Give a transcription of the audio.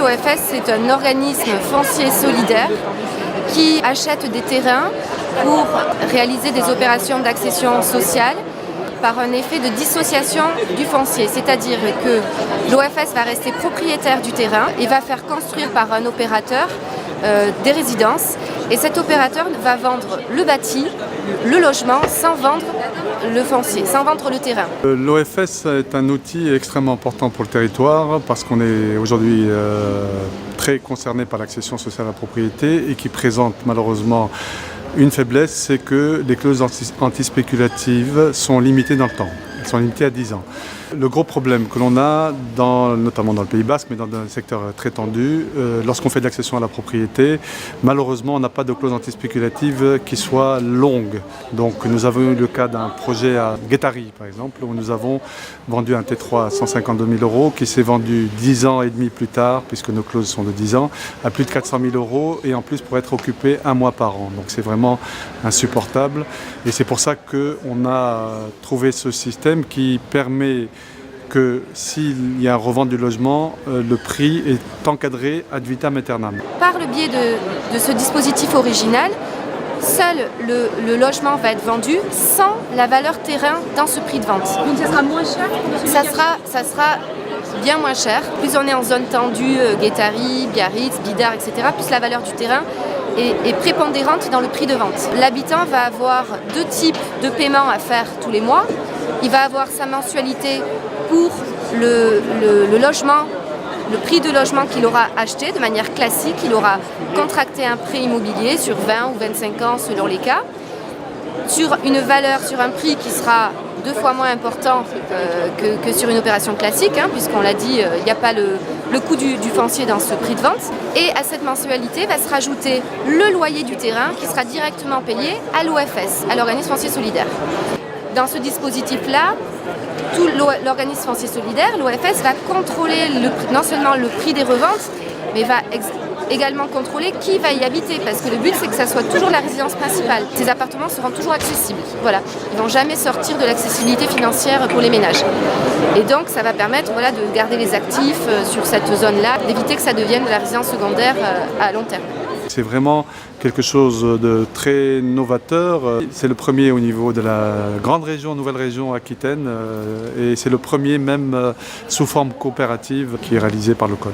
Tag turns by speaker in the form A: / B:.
A: l'OFS, c'est un organisme foncier solidaire qui achète des terrains pour réaliser des opérations d'accession sociale par un effet de dissociation du foncier. C'est-à-dire que l'OFS va rester propriétaire du terrain et va faire construire par un opérateur des résidences. Et cet opérateur va vendre le bâti, le logement, sans vendre le foncier, sans vendre le terrain.
B: L'OFS est un outil extrêmement important pour le territoire parce qu'on est aujourd'hui très concerné par l'accession sociale à la propriété et qui présente malheureusement une faiblesse, c'est que les clauses antispéculatives sont limitées dans le temps. Elles sont limitées à 10 ans. Le gros problème que l'on a, notamment dans le Pays Basque, mais dans un secteur très tendu, lorsqu'on fait de l'accession à la propriété, malheureusement, on n'a pas de clause antispéculative qui soit longue. Donc nous avons eu le cas d'un projet à Guétari, par exemple, où nous avons vendu un T3 à 152 000 euros, qui s'est vendu 10 ans et demi plus tard, puisque nos clauses sont de 10 ans, à plus de 400 000 euros, et en plus pour être occupé 1 mois par an. Donc c'est vraiment insupportable. Et c'est pour ça qu'on a trouvé ce système qui permet que s'il y a un revente du logement, le prix est encadré ad vitam aeternam.
A: Par le biais de ce dispositif original, seul le logement va être vendu sans la valeur terrain dans ce prix de vente.
C: Donc ça sera moins cher?
A: Ça sera bien moins cher. Plus on est en zone tendue, Guétari, Biarritz, Bidart, etc., plus la valeur du terrain est prépondérante dans le prix de vente. L'habitant va avoir 2 types de paiements à faire tous les mois. Il va avoir sa mensualité pour le logement, le prix de logement qu'il aura acheté de manière classique. Il aura contracté un prêt immobilier sur 20 ou 25 ans selon les cas, sur une valeur, sur un prix qui sera 2 fois moins important que sur une opération classique, puisqu'on l'a dit, il n'y a pas le coût du foncier dans ce prix de vente. Et à cette mensualité va se rajouter le loyer du terrain qui sera directement payé à l'OFS, à l'organisme foncier solidaire. Dans ce dispositif-là, tout l'organisme foncier solidaire, l'OFS, va contrôler non seulement le prix des reventes, mais va également contrôler qui va y habiter, parce que le but c'est que ça soit toujours la résidence principale. Ces appartements seront toujours accessibles. Voilà, ils ne vont jamais sortir de l'accessibilité financière pour les ménages. Et donc ça va permettre de garder les actifs sur cette zone-là, d'éviter que ça devienne de la résidence secondaire à long terme.
B: C'est vraiment quelque chose de très novateur. C'est le premier au niveau de la grande région, nouvelle région Aquitaine, et c'est le premier même sous forme coopérative qui est réalisé par le Code.